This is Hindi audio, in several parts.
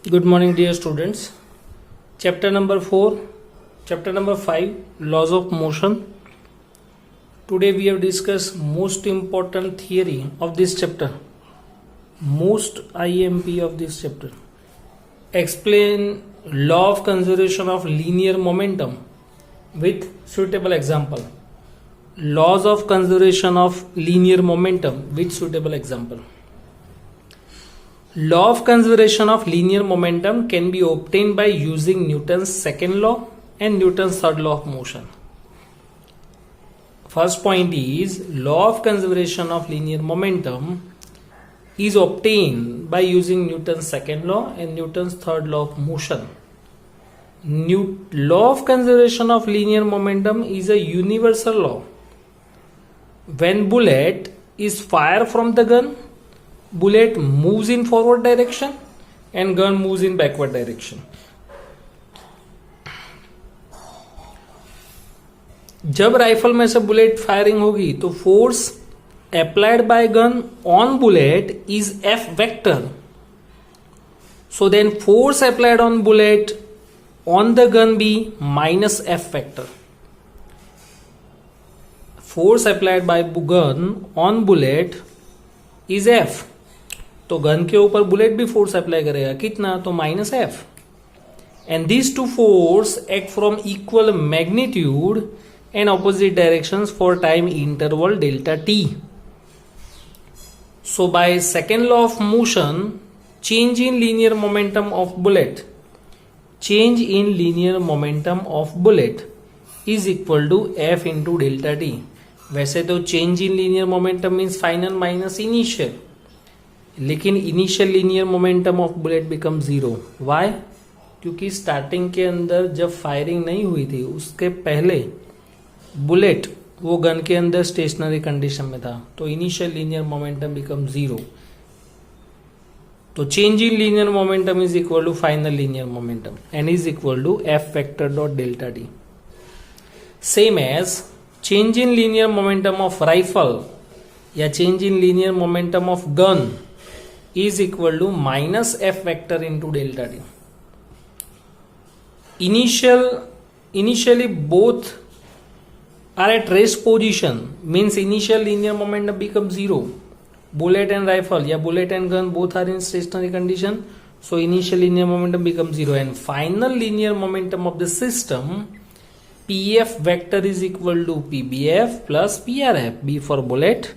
Good morning, dear students. Chapter number 4, chapter number 5, laws of motion. Today we have discussed most important theory of this chapter, most IMP of this chapter. Explain law of conservation of linear momentum with suitable example. Laws of conservation of linear momentum with suitable example. Law of conservation of linear momentum can be obtained by using Newton's second law and Newton's third law of motion. First point is law of conservation of linear momentum is obtained by using Newton's second law and Newton's third law of motion. Law of conservation of linear momentum is a universal law. When bullet is fired from the gun, bullet moves in forward direction and gun moves in backward direction. जब राइफल में से बुलेट फायरिंग होगी तो force applied by gun on bullet is F vector. So then force applied on bullet on the gun be minus F vector. Force applied by gun on bullet is F. तो गन के ऊपर बुलेट भी फोर्स अप्लाई करेगा, कितना? तो minus F. And this two force act from equal magnitude and opposite directions for time interval delta T. So by second law of motion, change in linear momentum of bullet is equal to F into delta T. वैसे तो change in linear momentum means final minus initial, लेकिन initial linear momentum of bullet become zero. Why? क्योंकि स्टार्टिंग के अंदर जब फायरिंग नहीं हुई थी उसके पहले बुलेट वो गन के अंदर स्टेशनरी कंडीशन में था, तो initial linear momentum become zero. तो change in linear momentum is equal to final linear momentum and is equal to F vector dot delta T. Same as change in linear momentum of rifle या change in linear momentum of gun is equal to minus f vector into delta t. Initially both are at rest position, means initial linear momentum becomes zero. Bullet and rifle या bullet and gun both are in stationary condition, so initial linear momentum becomes zero, and final linear momentum of the system pf vector is equal to pbf plus prf. b for bullet,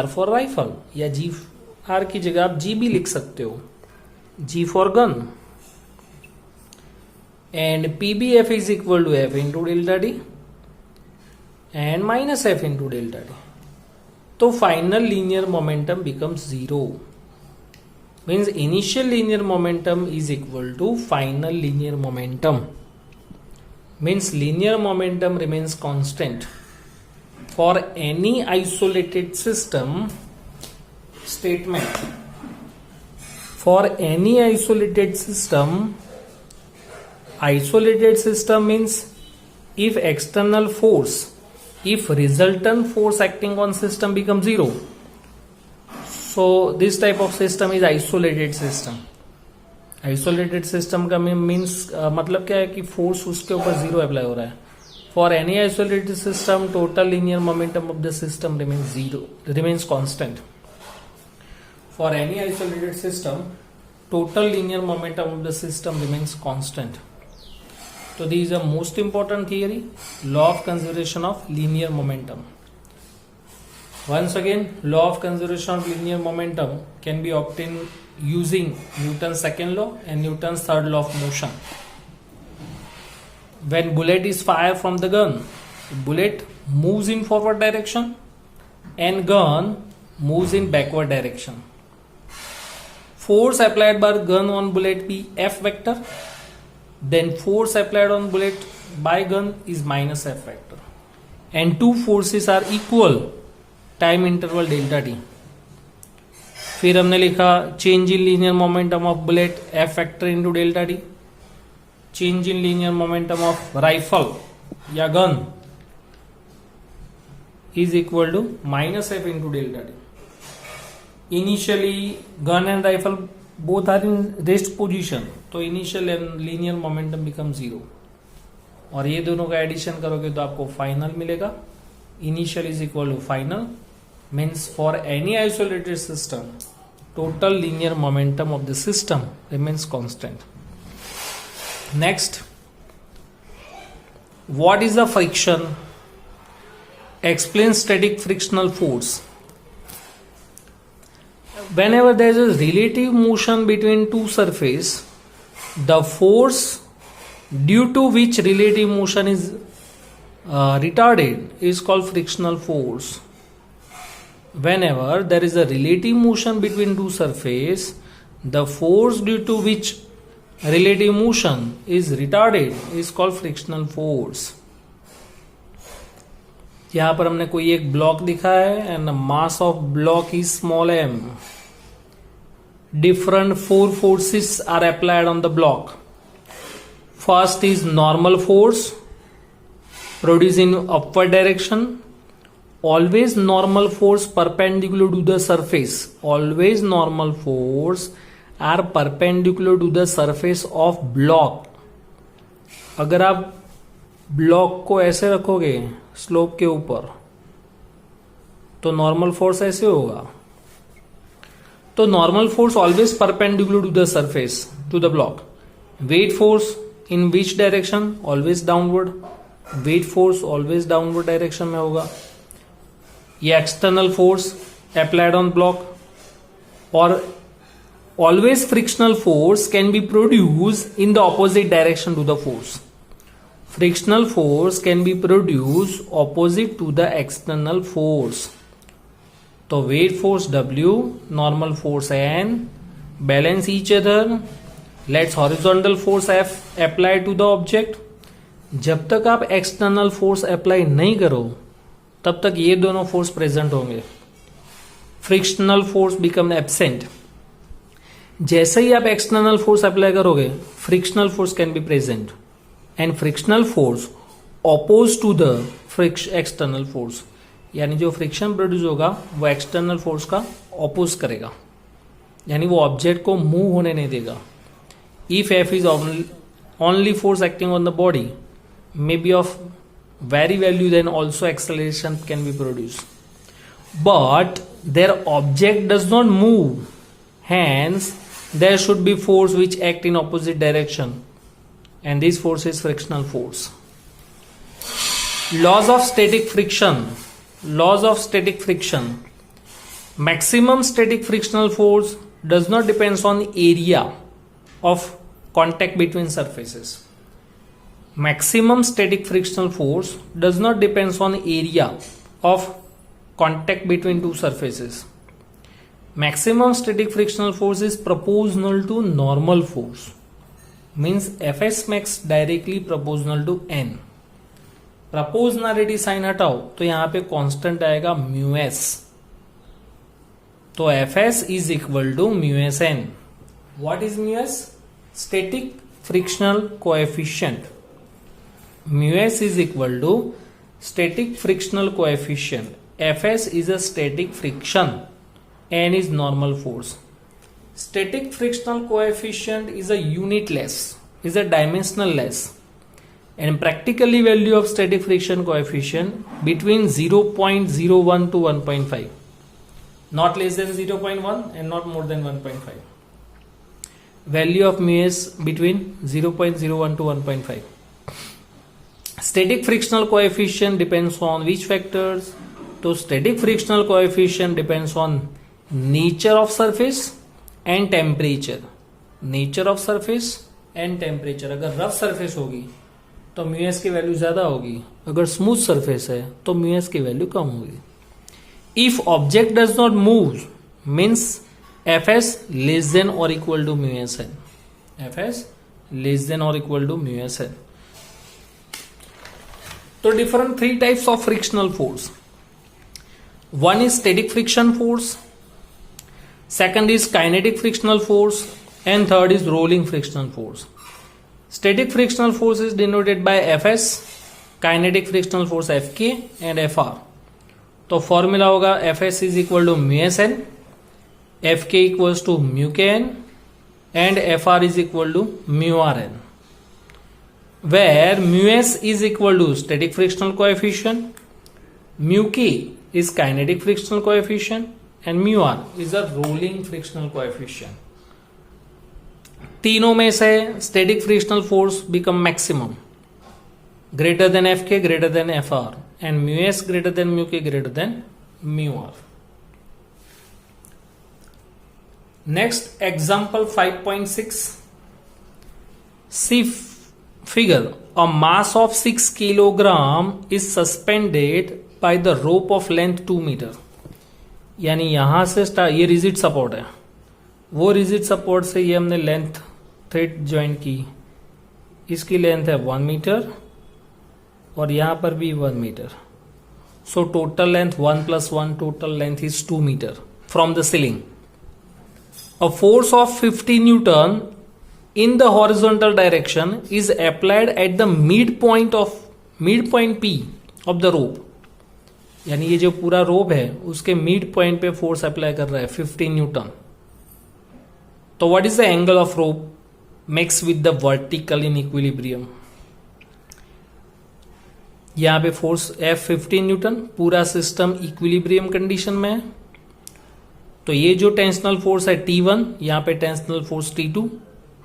r for rifle, या g आर की जगह आप जी भी लिख सकते हो, G for gun. And PBF is equal to F into delta T and minus F into delta T. तो final linear momentum becomes zero. Means initial linear momentum is equal to final linear momentum. Means linear momentum remains constant for any isolated system. Statement: for any isolated system means if external force, if resultant force acting on system becomes zero, so this type of system is isolated system. Isolated system का means मतलब क्या है कि force उसके ऊपर zero अप्लाई हो रहा है. For any isolated system, total linear momentum of the system remains constant. For any isolated system, total linear momentum of the system remains constant. So this is a most important theory, law of conservation of linear momentum. Once again, law of conservation of linear momentum can be obtained using Newton's second law and Newton's third law of motion. When bullet is fired from the gun, bullet moves in forward direction and gun moves in backward direction. Force applied by gun on bullet be f vector, then force applied on bullet by gun is minus f vector, and two forces are equal time interval delta t. फिर हमने लिखा change in linear momentum of bullet F vector into delta T, change in linear momentum of rifle या gun is equal to minus f into delta t. Initially gun and rifle both are in rest position, तो initial and linear momentum become zero, और ये दोनों का एडिशन करोगे तो आपको फाइनल मिलेगा. Initial is equal to final means for any isolated system total linear momentum of the system remains constant. Next, what is the friction? Explain static frictional force. Whenever there is a relative motion between two surfaces, the force due to which relative motion is retarded is called frictional force. Whenever there is a relative motion between two surfaces, the force due to which relative motion is retarded is called frictional force. यहां पर हमने कोई एक ब्लॉक दिखा है and mass of block is small m. Different four forces are applied on the block. First is normal force produced in upward direction. Always normal force perpendicular to the surface. Always normal force are perpendicular to the surface of block. अगर आप ब्लॉक को ऐसे रखोगे स्लोप के ऊपर तो नॉर्मल फोर्स ऐसे होगा. तो normal force always perpendicular to the surface to the block. Weight force in which direction? Always downward. Weight force always downward direction में होगा. ये external force applied on block. और always frictional force can be produce in the opposite direction to the force. Frictional force can be produce opposite to the external force. तो weight force W, normal force N, balance each other. Let's horizontal force F apply to the object. जब तक आप एक्सटर्नल फोर्स अप्लाई नहीं करो तब तक ये दोनों फोर्स प्रेजेंट होंगे. Frictional force become absent. जैसे ही आप एक्सटर्नल फोर्स अप्लाई करोगे frictional force can be present and frictional force oppose to the external force. यानी जो फ्रिक्शन प्रोड्यूस होगा वो एक्सटर्नल फोर्स का ऑपोज करेगा, यानी वो ऑब्जेक्ट को मूव होने नहीं देगा. If F is only force acting on the body may be of very value, then also acceleration can be produced, but their object does not move, hence there should be force which act in opposite direction, and this force is frictional force. Laws of static friction. Laws of static friction. Maximum static frictional force does not depend on area of contact between surfaces. Maximum static frictional force does not depend on area of contact between two surfaces. Maximum static frictional force is proportional to normal force. Means Fs max directly proportional to n. Proportionality sign हटाओ तो यहां पे कांस्टेंट आएगा μs. तो Fs is equal to μs n. What is μs? Static frictional coefficient. μs is equal to static frictional coefficient. Fs is a static friction. N is normal force. Static frictional coefficient is a unitless, is a dimensionless, and practically value of static friction coefficient between 0.01 to 1.5. Not less than 0.1 and not more than 1.5. Value of μs between 0.01 to 1.5. Static frictional coefficient depends on which factors? तो static frictional coefficient depends on nature of surface and temperature. Nature of surface and temperature. अगर rough surface होगी तो μs की वैल्यू ज्यादा होगी, अगर smooth surface है तो μs की वैल्यू कम होगी. If object does not move means Fs less than or equal to μs n. Fs less than or equal to μs n. तो different three types of frictional force. One is static friction force, second is kinetic frictional force, and third is rolling frictional force. Static frictional force is denoted by Fs, kinetic frictional force Fk and Fr. तो फॉर्मूला होगा Fs is equal to μs n, Fk equals to μ k n, and Fr is equal to mu Rn, where mu s is equal to static frictional coefficient, mu k is kinetic frictional coefficient, and mu r is a rolling frictional coefficient. तीनों में से static frictional force become maximum, greater than Fk, greater than Fr, and mu s greater than mu k, greater than mu r. Next example 5.6. See figure. A mass of 6 kilogram is suspended by the rope of length 2 meter. यानी यहां से ये रिजिड सपोर्ट है, वो रिजिड सपोर्ट से ये हमने लेंथ थ्रेड ज्वाइन की, इसकी लेंथ है 1 मीटर और यहां पर भी 1 metre. So total length 1 + 1, total length is 2 metre from the ceiling. A force of 50 Newton in the horizontal direction is applied at the midpoint P of the rope. यानी ये जो पूरा रोप है उसके मिड पॉइंट पे फोर्स अप्लाई कर रहा है 50 न्यूटन. तो what is the angle of rope makes with the vertical in equilibrium. यहां पे फोर्स F 15 न्यूटन, पूरा सिस्टम इक्विलिब्रियम कंडीशन में है. तो ये जो टेंशनल फोर्स है T1, यहां पे tensional force T2,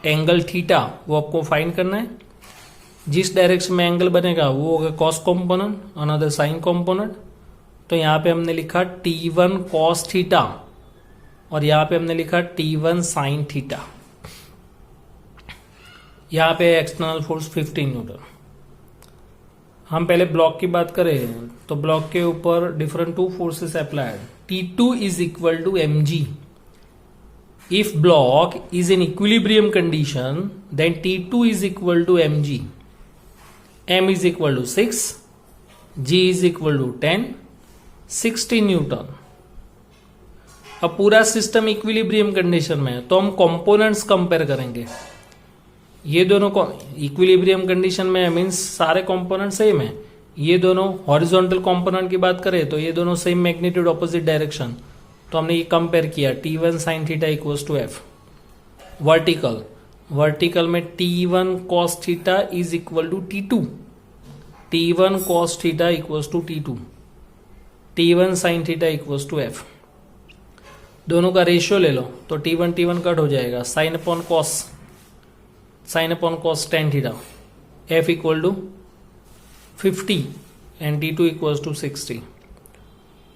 angle theta वो आपको फाइंड करना है. जिस डायरेक्शन में एंगल बनेगा वो होगा cos component, another sine component. तो यहां पे हमने लिखा T1 कॉस थीटा और यहां पे हमने लिखा T1 साइन थीटा. यहां पे एक्सटर्नल फोर्स 15 न्यूटन. हम पहले ब्लॉक की बात करें तो ब्लॉक के ऊपर different 2 forces applied. T2 is equal to mg. If block is in equilibrium condition, then T2 is equal to mg. M is equal to 6, G is equal to 10, 60 Newton. अब पूरा सिस्टम इक्विलिब्रियम कंडीशन में है तो हम कंपोनेंट्स कंपेयर करेंगे. ये दोनों इक्विलिब्रियम कंडीशन में मीन्स सारे कंपोनेंट सेम है. ये दोनों हॉरिजॉन्टल कंपोनेंट की बात करें तो ये दोनों सेम मैग्नीट्यूड ऑपोजिट डायरेक्शन. तो हमने ये कंपेयर किया T1 sine theta equals to F. Vertical में T1 cos theta is equal to T2. T1 cos theta equals to T2. T1 sine theta equals to F. दोनों का रेशियो ले लो तो T1 कट हो जाएगा. Sine upon cos tan theta. F equal to 50 and T2 equals to 60.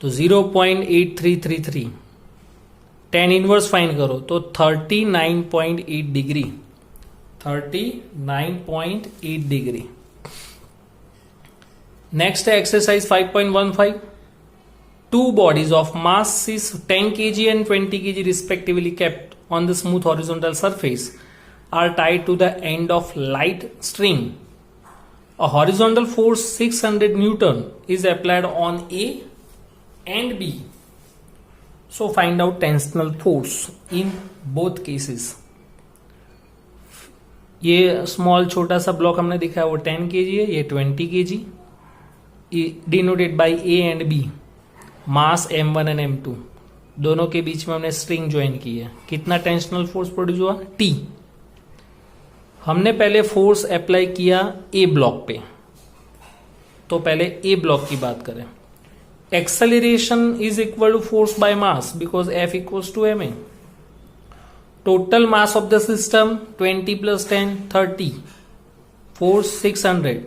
तो 0.8333 tan इनवर्स फाइंड करो तो 39.8 डिग्री. 39.8 डिग्री. नेक्स्ट है exercise 5.15. 2 bodies of masses 10 kg and 20 kg respectively kept on the smooth horizontal surface are tied to the end of light string. A horizontal force 600 Newton is applied on A and B. So find out tensional force in both cases. ये स्मॉल छोटा सा ब्लॉक हमने दिखा है वो 10 kg है, ये 20 kg. Denoted by A and B. Mass M1 and M2. दोनों के बीच में हमने स्ट्रिंग ज्वाइन की है. कितना टेंशनल फोर्स प्रोड्यूस हुआ? T. हमने पहले फोर्स अप्लाई किया ए ब्लॉक पे. तो पहले ए ब्लॉक की बात करें. Acceleration is equal to force by mass because F equals to ma. Total mass of the system 20 + 10 30. Force 600.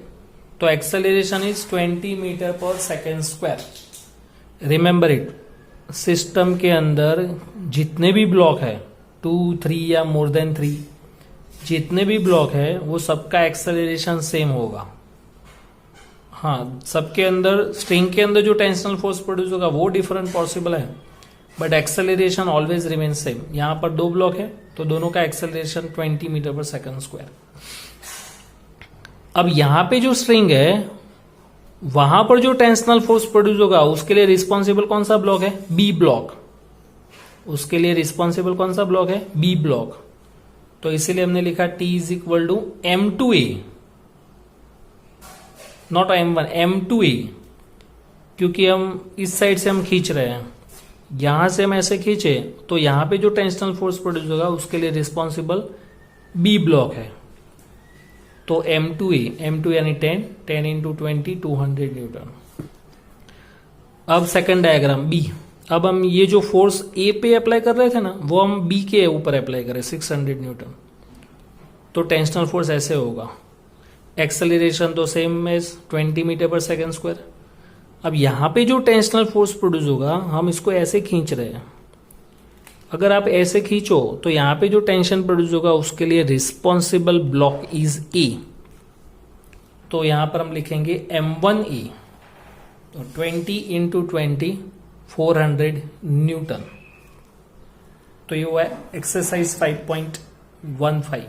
तो acceleration is 20 metre per second square. Remember it, system के अंदर जितने भी ब्लॉक है 2, 3 या मोर देन 3, जितने भी ब्लॉक है वो सबका एक्सेलरेशन सेम होगा. हाँ, सबके अंदर स्ट्रिंग के अंदर जो टेंशनल फोर्स प्रोड्यूस होगा वो डिफरेंट पॉसिबल है, but acceleration always remain same. यहां पर 2 ब्लॉक है तो दोनों का एक्सेलरेशन 20 मीटर पर सेकंड स्क्वायर. अब यहां पे जो स्ट्रिंग है वहां पर जो टेंशनल फोर्स प्रोड्यूस होगा उसके लिए रिस्पॉन्सिबल कौन सा ब्लॉक है? B block. उसके लिए रिस्पॉन्सिबल कौन सा ब्लॉक है? B block. तो इसीलिए हमने लिखा T is equal to M2A, not M1, M2A, क्योंकि हम इस साइड से हम खींच रहे हैं. यहां से हम ऐसे खींचे तो यहां पे जो टेंशनल फोर्स प्रोड्यूस होगा उसके लिए रिस्पॉन्सिबल बी ब्लॉक है, तो M2 यानी 10 इंटू 20 200 न्यूटन। अब सेकंड डायग्राम बी, अब हम ये जो फोर्स ए पे अप्लाई कर रहे थे ना वो हम बी के ऊपर अप्लाई करें 600 न्यूटन, तो टेंशनल फोर्स ऐसे होगा, एक्सेलरेशन तो same as 20 metre per second square. अब यहां पे जो टेंशनल फोर्स प्रोड्यूस होगा हम इसको ऐसे खींच रहे हैं, अगर आप ऐसे खींचो तो यहां पे जो टेंशन प्रोड्यूस होगा उसके लिए रिस्पॉन्सिबल ब्लॉक इज ए, तो यहां पर हम लिखेंगे M1E, तो 20 इंटू 20 400 न्यूटन। तो ये हुआ एक्सरसाइज 5.15।